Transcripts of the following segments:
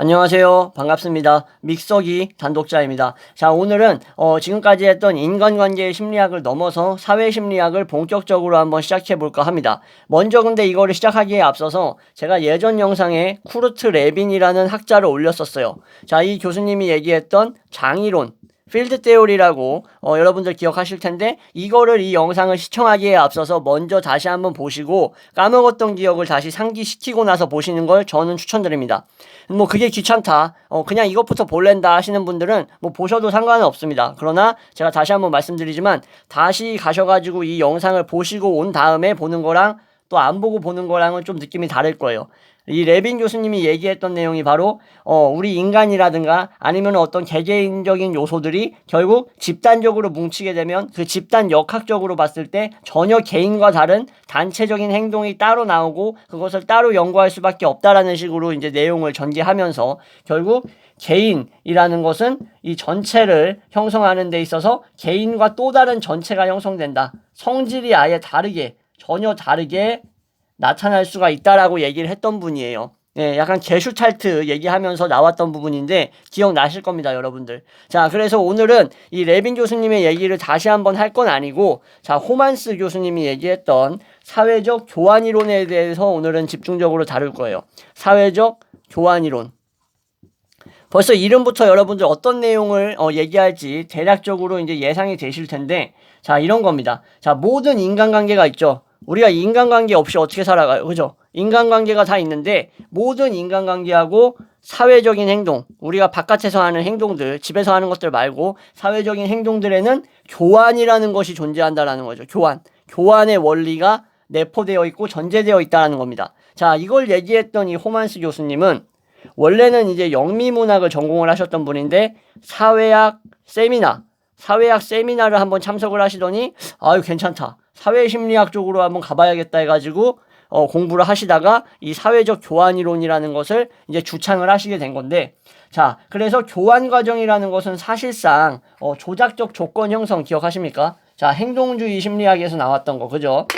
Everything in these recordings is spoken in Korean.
안녕하세요. 반갑습니다. 믹서기 단독자입니다. 자, 오늘은 지금까지 했던 인간관계의 심리학을 넘어서 사회심리학을 본격적으로 한번 시작해 볼까 합니다. 먼저 근데 이거를 시작하기에 앞서서 제가 예전 영상에 쿠르트 레빈이라는 학자를 올렸었어요. 자, 이 교수님이 얘기했던 장이론, 필드 테오리라고 여러분들 기억하실 텐데, 이거를 이 영상을 시청하기에 앞서서 먼저 다시 한번 보시고 까먹었던 기억을 다시 상기시키고 나서 보시는 걸 저는 추천드립니다. 뭐 그게 귀찮다, 그냥 이것부터 볼랜다 하시는 분들은 뭐 보셔도 상관은 없습니다. 그러나 제가 다시 한번 말씀드리지만, 다시 가셔가지고 이 영상을 보시고 온 다음에 보는 거랑 또 안 보고 보는 거랑은 좀 느낌이 다를 거예요. 이 레빈 교수님이 얘기했던 내용이 바로 우리 인간이라든가 아니면 어떤 개개인적인 요소들이 결국 집단적으로 뭉치게 되면 그 집단 역학적으로 봤을 때 전혀 개인과 다른 단체적인 행동이 따로 나오고 그것을 따로 연구할 수밖에 없다라는 식으로 이제 내용을 전개하면서, 결국 개인이라는 것은 이 전체를 형성하는 데 있어서 개인과 또 다른 전체가 형성된다. 성질이 아예 다르게, 전혀 다르게 나타날 수가 있다라고 얘기를 했던 분이에요. 예, 약간 게슈탈트 얘기하면서 나왔던 부분인데 기억나실 겁니다, 여러분들. 자, 그래서 오늘은 이 레빈 교수님의 얘기를 다시 한번 할 건 아니고, 자, 호만스 교수님이 얘기했던 사회적 교환이론에 대해서 오늘은 집중적으로 다룰 거예요. 사회적 교환이론. 벌써 이름부터 여러분들 어떤 내용을 얘기할지 대략적으로 이제 예상이 되실 텐데, 자, 이런 겁니다. 자, 모든 인간관계가 있죠. 우리가 인간관계 없이 어떻게 살아가요? 그죠? 인간관계가 다 있는데, 모든 인간관계하고 사회적인 행동, 우리가 바깥에서 하는 행동들, 집에서 하는 것들 말고 사회적인 행동들에는 교환이라는 것이 존재한다라는 거죠. 교환의 원리가 내포되어 있고 전제되어 있다는 겁니다. 자, 이걸 얘기했던 이 호만스 교수님은 원래는 이제 영미문학을 전공을 하셨던 분인데, 사회학 세미나를 한번 참석을 하시더니 아유 괜찮다, 사회심리학 쪽으로 한번 가봐야겠다 해가지고 공부를 하시다가 이 사회적 교환이론이라는 것을 이제 주창을 하시게 된 건데, 자, 그래서 교환 과정이라는 것은 사실상 조작적 조건 형성 기억하십니까? 자, 행동주의 심리학에서 나왔던 거, 그죠?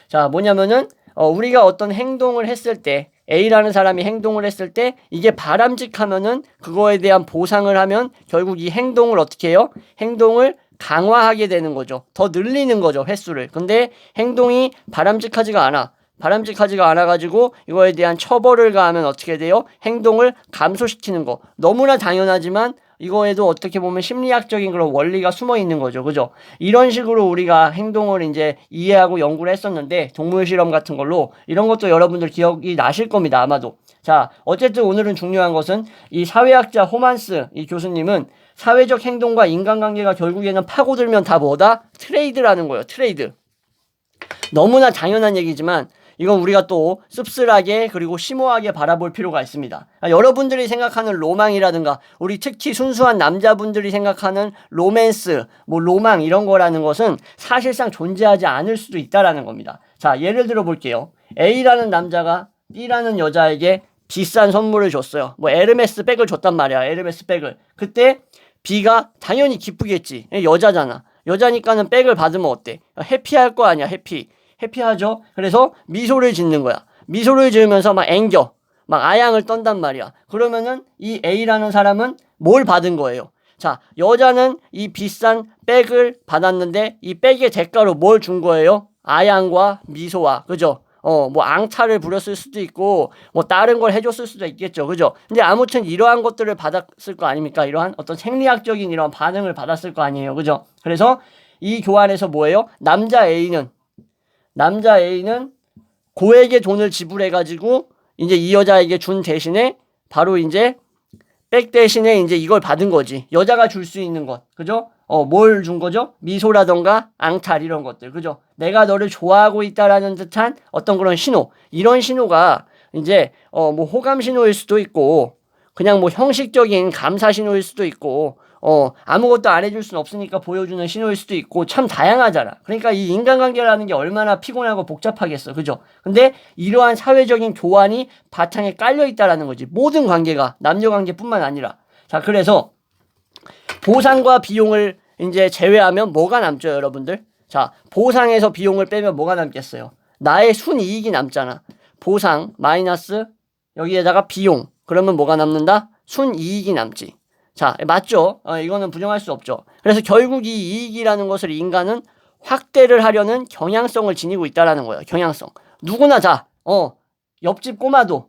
자, 뭐냐면은 우리가 어떤 행동을 했을 때, A라는 사람이 행동을 했을 때 이게 바람직하면은 그거에 대한 보상을 하면 결국 이 행동을 어떻게 해요? 행동을 강화하게 되는 거죠. 더 늘리는 거죠, 횟수를. 근데 행동이 바람직하지가 않아가지고 이거에 대한 처벌을 가하면 어떻게 돼요? 행동을 감소시키는 거. 너무나 당연하지만 이거에도 어떻게 보면 심리학적인 그런 원리가 숨어 있는 거죠. 그죠? 이런 식으로 우리가 행동을 이제 이해하고 연구를 했었는데, 동물 실험 같은 걸로, 이런 것도 여러분들 기억이 나실 겁니다, 아마도. 자, 어쨌든 오늘은 중요한 것은 이 사회학자 호만스 이 교수님은 사회적 행동과 인간관계가 결국에는 파고들면 다 뭐다? 트레이드라는 거예요. 트레이드. 너무나 당연한 얘기지만 이건 우리가 또 씁쓸하게 그리고 심오하게 바라볼 필요가 있습니다. 여러분들이 생각하는 로망이라든가, 우리 특히 순수한 남자분들이 생각하는 로맨스, 뭐 로망 이런 거라는 것은 사실상 존재하지 않을 수도 있다라는 겁니다. 자, 예를 들어 볼게요. A라는 남자가 B라는 여자에게 비싼 선물을 줬어요. 뭐 에르메스 백을 줬단 말이야. 에르메스 백을. 그때 B가 당연히 기쁘겠지. 여자잖아. 여자니까는 백을 받으면 어때? 해피할 거 아니야. 해피하죠? 그래서 미소를 짓는 거야. 미소를 지으면서 막 아양을 떤단 말이야. 그러면은 이 A라는 사람은 뭘 받은 거예요? 자, 여자는 이 비싼 백을 받았는데 이 백의 대가로 뭘 준 거예요? 아양과 미소와, 그죠? 뭐 앙탈을 부렸을 수도 있고 뭐 다른 걸 해줬을 수도 있겠죠, 그죠? 근데 아무튼 이러한 것들을 받았을 거 아닙니까? 이러한 어떤 생리학적인 이런 반응을 받았을 거 아니에요, 그죠? 그래서 이 교환에서 뭐예요? 남자 A는 고액의 돈을 지불해가지고 이제 이 여자에게 준 대신에 바로 이제 백 대신에 이제 이걸 받은 거지. 여자가 줄 수 있는 것, 그죠? 뭘 준 거죠? 미소라던가 앙탈 이런 것들, 그죠? 내가 너를 좋아하고 있다라는 듯한 어떤 그런 신호, 이런 신호가 이제 뭐 호감 신호일 수도 있고, 그냥 뭐 형식적인 감사 신호일 수도 있고, 아무것도 안 해줄 수는 없으니까 보여주는 신호일 수도 있고, 참 다양하잖아. 그러니까 이 인간관계라는 게 얼마나 피곤하고 복잡하겠어, 그죠? 근데 이러한 사회적인 교환이 바탕에 깔려 있다라는 거지. 모든 관계가, 남녀관계뿐만 아니라. 자, 그래서 보상과 비용을 이제 제외하면 뭐가 남죠, 여러분들? 자, 보상에서 비용을 빼면 뭐가 남겠어요? 나의 순이익이 남잖아. 보상 마이너스 여기에다가 비용, 그러면 뭐가 남는다? 순이익이 남지. 자, 맞죠? 이거는 부정할 수 없죠. 그래서 결국 이 이익이라는 것을 인간은 확대를 하려는 경향성을 지니고 있다라는 거예요. 경향성. 누구나 다, 옆집 꼬마도,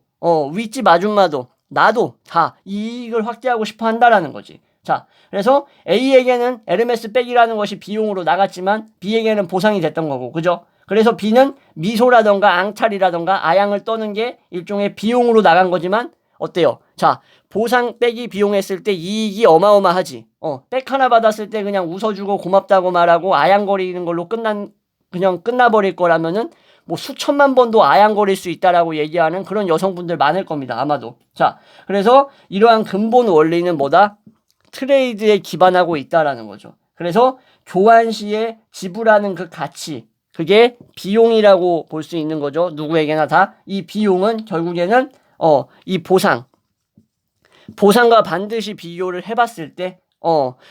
윗집 아줌마도, 나도 다 이익을 확대하고 싶어 한다라는 거지. 자, 그래서 A에게는 에르메스 백이라는 것이 비용으로 나갔지만 B에게는 보상이 됐던 거고, 그죠? 그래서 B는 미소라던가 앙탈이라던가 아양을 떠는 게 일종의 비용으로 나간 거지만 어때요? 자, 보상 백이 비용했을 때 이익이 어마어마하지. 백 하나 받았을 때 그냥 웃어주고 고맙다고 말하고 아양거리는 걸로 그냥 끝나버릴 거라면은 뭐 수천만 번도 아양거릴 수 있다라고 얘기하는 그런 여성분들 많을 겁니다. 아마도. 자, 그래서 이러한 근본 원리는 뭐다? 트레이드에 기반하고 있다라는 거죠. 그래서 교환 시에 지불하는 그 가치, 그게 비용이라고 볼 수 있는 거죠. 누구에게나 다. 이 비용은 결국에는 이 보상과 반드시 비교를 해봤을 때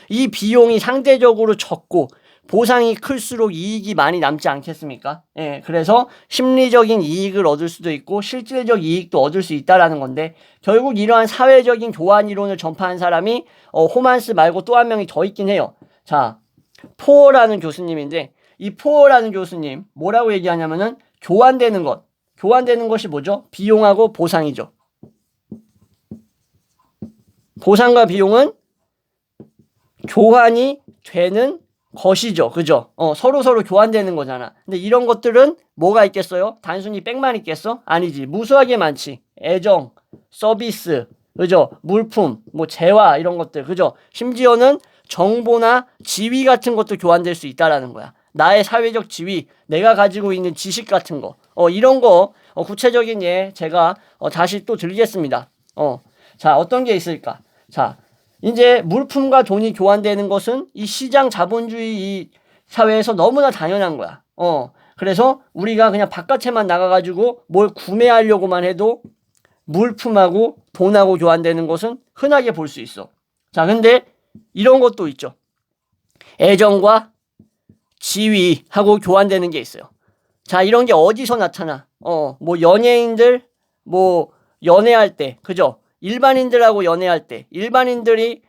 이 비용이 상대적으로 적고 보상이 클수록 이익이 많이 남지 않겠습니까? 예, 그래서 심리적인 이익을 얻을 수도 있고 실질적 이익도 얻을 수 있다라는 건데, 결국 이러한 사회적인 교환 이론을 전파한 사람이 호만스 말고 또 한 명이 더 있긴 해요. 자, 포어라는 교수님인데, 이 포어라는 교수님 뭐라고 얘기하냐면은 교환되는 것이 뭐죠? 비용하고 보상이죠. 보상과 비용은 교환이 되는 것이죠. 그죠? 서로 교환되는 거잖아. 근데 이런 것들은 뭐가 있겠어요? 단순히 백만 있겠어? 아니지. 무수하게 많지. 애정, 서비스, 그죠? 물품, 뭐 재화 이런 것들, 그죠? 심지어는 정보나 지위 같은 것도 교환될 수 있다라는 거야. 나의 사회적 지위, 내가 가지고 있는 지식 같은 거, 이런 거 구체적인 예 제가 다시 또 드리겠습니다. 자, 어떤 게 있을까? 자, 이제 물품과 돈이 교환되는 것은 이 시장 자본주의 이 사회에서 너무나 당연한 거야. 그래서 우리가 그냥 바깥에만 나가가지고 뭘 구매하려고만 해도 물품하고 돈하고 교환되는 것은 흔하게 볼 수 있어. 자, 근데 이런 것도 있죠. 애정과 지위하고 교환되는 게 있어요. 자, 이런 게 어디서 나타나? 뭐 연예인들, 뭐 연애할 때, 그죠? 일반인들하고 연애할 때,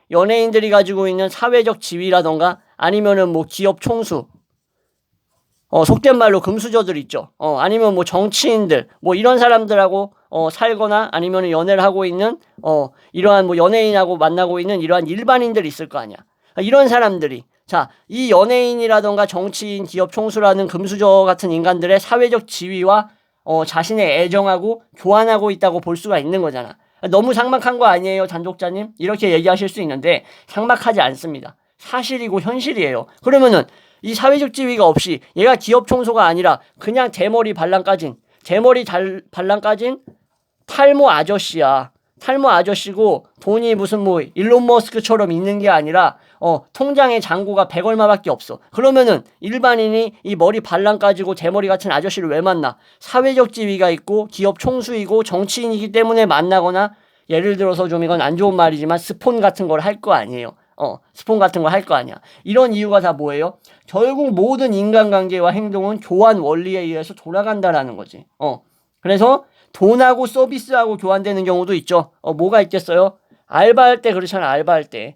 연예인들이 가지고 있는 사회적 지위라던가 아니면은 뭐 기업 총수, 속된 말로 금수저들 있죠. 아니면 뭐 정치인들, 뭐 이런 사람들하고 살거나 아니면 연애를 하고 있는 이러한 뭐 연예인하고 만나고 있는 이러한 일반인들 있을 거 아니야. 이런 사람들이, 자, 이 연예인이라던가 정치인, 기업 총수라는 금수저 같은 인간들의 사회적 지위와 자신의 애정하고 교환하고 있다고 볼 수가 있는 거잖아. 너무 삭막한 거 아니에요, 단독자님? 이렇게 얘기하실 수 있는데 삭막하지 않습니다. 사실이고 현실이에요. 그러면은 이 사회적 지위가 없이 얘가 기업 총수가 아니라 그냥 대머리 발랑 까진 탈모 아저씨야. 탈모 아저씨고 돈이 무슨 뭐 일론 머스크처럼 있는 게 아니라 통장에 잔고가 100 얼마밖에 없어. 그러면은 일반인이 이 머리 발랑 까지고 대머리 같은 아저씨를 왜 만나? 사회적 지위가 있고 기업 총수이고 정치인이기 때문에 만나거나, 예를 들어서 좀 이건 안 좋은 말이지만 스폰 같은 걸 할 거 아니에요. 스폰 같은 걸 할 거 아니야. 이런 이유가 다 뭐예요? 결국 모든 인간관계와 행동은 교환 원리에 의해서 돌아간다라는 거지. 그래서 돈하고 서비스하고 교환되는 경우도 있죠. 뭐가 있겠어요? 알바할 때 그렇잖아, 알바할 때.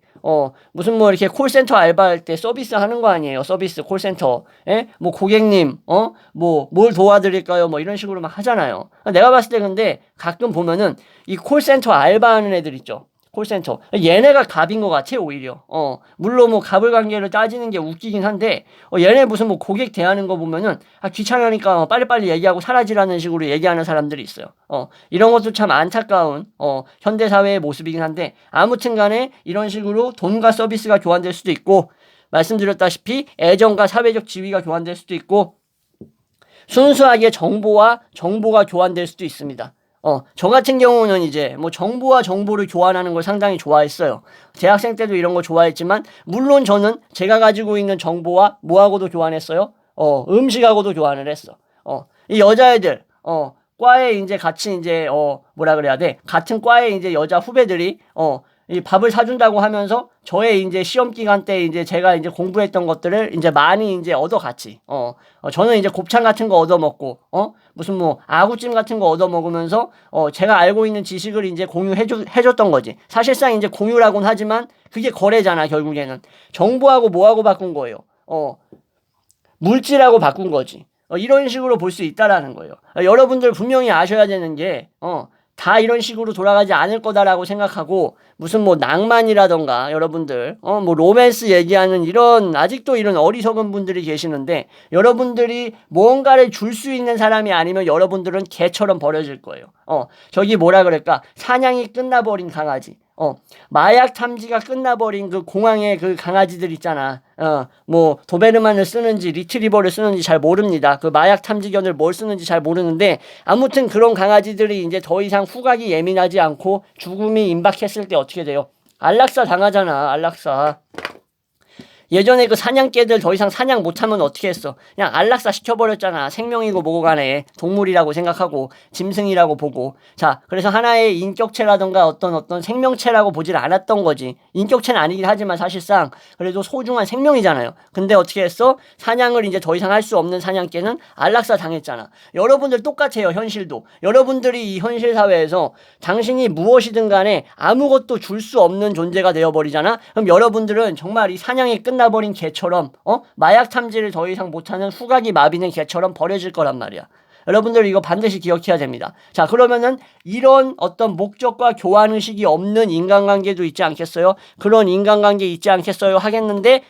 무슨 뭐 이렇게 콜센터 알바할 때 서비스 하는 거 아니에요? 서비스 콜센터. 예? 뭐 고객님, 뭐 뭘 도와드릴까요? 뭐 이런 식으로 막 하잖아요. 내가 봤을 때 근데 가끔 보면은 이 콜센터 알바하는 애들 있죠. 콜센터. 얘네가 갑인 것 같아, 오히려. 물론 뭐 갑을 관계를 따지는 게 웃기긴 한데, 얘네 무슨 뭐 고객 대하는 거 보면은, 귀찮으니까 빨리빨리 얘기하고 사라지라는 식으로 얘기하는 사람들이 있어요. 이런 것도 참 안타까운, 현대사회의 모습이긴 한데, 아무튼 간에 이런 식으로 돈과 서비스가 교환될 수도 있고, 말씀드렸다시피 애정과 사회적 지위가 교환될 수도 있고, 순수하게 정보가 교환될 수도 있습니다. 저 같은 경우는 이제 뭐 정보와 정보를 교환하는 걸 상당히 좋아했어요. 대학생 때도 이런 거 좋아했지만, 물론 저는 제가 가지고 있는 정보와 뭐하고도 교환했어요? 음식하고도 교환을 했어. 이 여자애들, 과에 이제 같이 이제, 뭐라 그래야 돼? 같은 과에 이제 여자 후배들이, 이 밥을 사준다고 하면서 저의 이제 시험 기간 때 이제 제가 이제 공부했던 것들을 이제 많이 이제 얻어갔지. 저는 이제 곱창 같은 거 얻어먹고, 무슨 뭐 아구찜 같은 거 얻어먹으면서, 제가 알고 있는 지식을 이제 해줬던 거지. 사실상 이제 공유라고는 하지만 그게 거래잖아, 결국에는. 정보하고 뭐하고 바꾼 거예요. 물질하고 바꾼 거지. 이런 식으로 볼 수 있다라는 거예요. 여러분들 분명히 아셔야 되는 게, 다 이런 식으로 돌아가지 않을 거다라고 생각하고 무슨 뭐 낭만이라던가 여러분들 뭐 로맨스 얘기하는 이런 아직도 이런 어리석은 분들이 계시는데 여러분들이 뭔가를 줄 수 있는 사람이 아니면 여러분들은 개처럼 버려질 거예요. 저기 뭐라 그럴까? 사냥이 끝나버린 강아지. 마약 탐지가 끝나버린 그 공항의 그 강아지들 있잖아. 뭐 도베르만을 쓰는지 리트리버를 쓰는지 잘 모릅니다. 그 마약 탐지견을 뭘 쓰는지 잘 모르는데 아무튼 그런 강아지들이 이제 더 이상 후각이 예민하지 않고 죽음이 임박했을 때 어떻게 돼요? 안락사 당하잖아. 안락사. 예전에 그 사냥개들 더 이상 사냥 못하면 어떻게 했어? 그냥 안락사 시켜버렸잖아. 생명이고 뭐고 간에 동물이라고 생각하고 짐승이라고 보고. 자, 그래서 하나의 인격체라던가 어떤 생명체라고 보질 않았던 거지. 인격체는 아니긴 하지만 사실상 그래도 소중한 생명이잖아요. 근데 어떻게 했어? 사냥을 이제 더 이상 할 수 없는 사냥개는 안락사 당했잖아. 여러분들 똑같아요. 현실도. 여러분들이 이 현실 사회에서 당신이 무엇이든 간에 아무것도 줄 수 없는 존재가 되어버리잖아. 그럼 여러분들은 정말 이 사냥이 끝나버린 개처럼 마약 탐지를 더 이상 못하는 후각이 마비된 개처럼 버려질 거란 말이야. 여러분들 이거 반드시 기억해야 됩니다. 자, 그러면은 이런 어떤 목적과 교환의식이 없는 인간관계도 있지 않겠어요? 그런 인간관계 있지 않겠어요? 하겠는데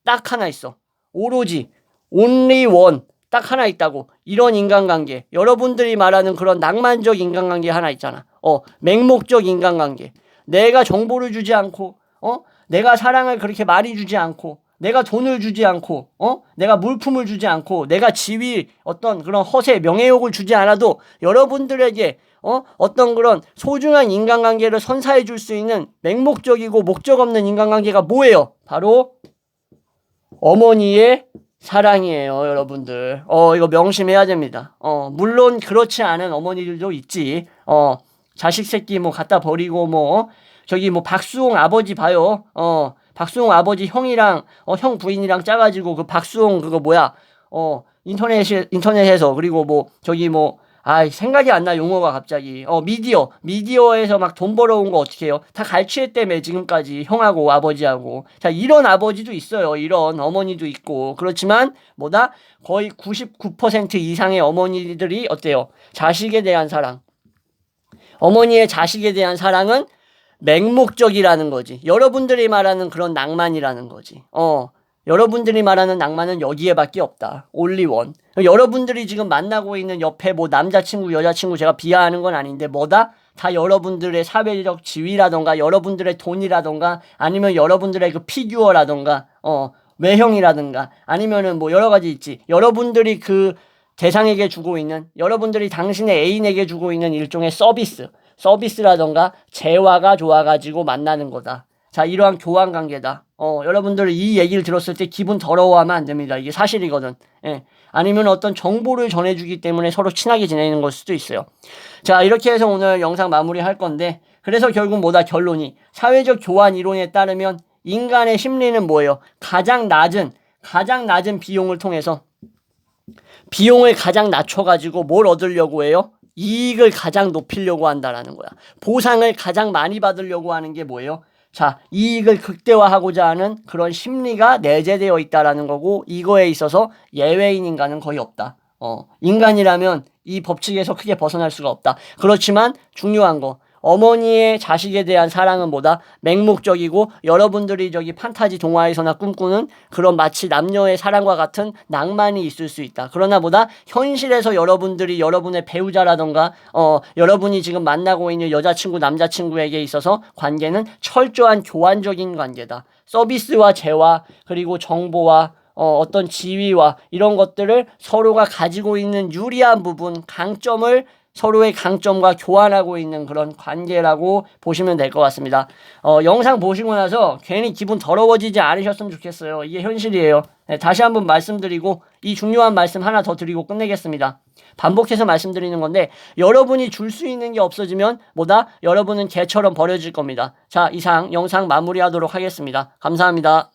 딱 하나 있어. 오로지 only one 딱 하나 있다고. 이런 인간관계. 여러분들이 말하는 그런 낭만적 인간관계 하나 있잖아. 맹목적 인간관계. 내가 정보를 주지 않고 내가 사랑을 그렇게 많이 주지 않고 내가 돈을 주지 않고 내가 물품을 주지 않고 내가 지위 어떤 그런 허세 명예욕을 주지 않아도 여러분들에게 어떤 그런 소중한 인간관계를 선사해 줄 수 있는 맹목적이고 목적 없는 인간관계가 뭐예요? 바로 어머니의 사랑이에요, 여러분들. 이거 명심해야 됩니다. 물론 그렇지 않은 어머니들도 있지. 자식 새끼 뭐 갖다 버리고 뭐 저기 뭐 박수홍 아버지 봐요. 박수홍 아버지 형이랑 형 부인이랑 짜가지고 그 박수홍 그거 뭐야? 인터넷에서 그리고 뭐 저기 뭐 생각이 안 나 용어가 갑자기 미디어에서 막 돈 벌어온 거 어떻게 해요? 다 갈취했다며 지금까지 형하고 아버지하고. 자, 이런 아버지도 있어요. 이런 어머니도 있고. 그렇지만 뭐다? 거의 99% 이상의 어머니들이 어때요? 자식에 대한 사랑. 어머니의 자식에 대한 사랑은 맹목적이라는 거지. 여러분들이 말하는 그런 낭만이라는 거지. 여러분들이 말하는 낭만은 여기에밖에 없다. only one. 여러분들이 지금 만나고 있는 옆에 뭐 남자친구, 여자친구 제가 비하하는 건 아닌데 뭐다? 다 여러분들의 사회적 지위라던가 여러분들의 돈이라던가 아니면 여러분들의 그 피규어라던가 외형이라던가 아니면은 뭐 여러 가지 있지. 여러분들이 그 대상에게 주고 있는 여러분들이 당신의 애인에게 주고 있는 일종의 서비스라던가 재화가 좋아가지고 만나는 거다. 자, 이러한 교환 관계다. 여러분들 이 얘기를 들었을 때 기분 더러워하면 안 됩니다. 이게 사실이거든. 예. 아니면 어떤 정보를 전해주기 때문에 서로 친하게 지내는 걸 수도 있어요. 자, 이렇게 해서 오늘 영상 마무리할 건데 그래서 결국 뭐다? 결론이 사회적 교환 이론에 따르면 인간의 심리는 뭐예요? 가장 낮은 비용을 통해서 비용을 가장 낮춰가지고 뭘 얻으려고 해요? 이익을 가장 높이려고 한다라는 거야. 보상을 가장 많이 받으려고 하는 게 뭐예요? 자, 이익을 극대화하고자 하는 그런 심리가 내재되어 있다라는 거고 이거에 있어서 예외인 인간은 거의 없다. 인간이라면 이 법칙에서 크게 벗어날 수가 없다. 그렇지만 중요한 거 어머니의 자식에 대한 사랑은 뭐다? 맹목적이고 여러분들이 저기 판타지 동화에서나 꿈꾸는 그런 마치 남녀의 사랑과 같은 낭만이 있을 수 있다. 그러나 뭐다? 현실에서 여러분들이 여러분의 배우자라던가 여러분이 지금 만나고 있는 여자친구, 남자친구에게 있어서 관계는 철저한 교환적인 관계다. 서비스와 재화 그리고 정보와 어떤 지위와 이런 것들을 서로가 가지고 있는 유리한 부분, 강점을 서로의 강점과 교환하고 있는 그런 관계라고 보시면 될 것 같습니다. 영상 보시고 나서 괜히 기분 더러워지지 않으셨으면 좋겠어요. 이게 현실이에요. 네, 다시 한번 말씀드리고 이 중요한 말씀 하나 더 드리고 끝내겠습니다. 반복해서 말씀드리는 건데 여러분이 줄 수 있는 게 없어지면 뭐다? 여러분은 개처럼 버려질 겁니다. 자, 이상 영상 마무리하도록 하겠습니다. 감사합니다.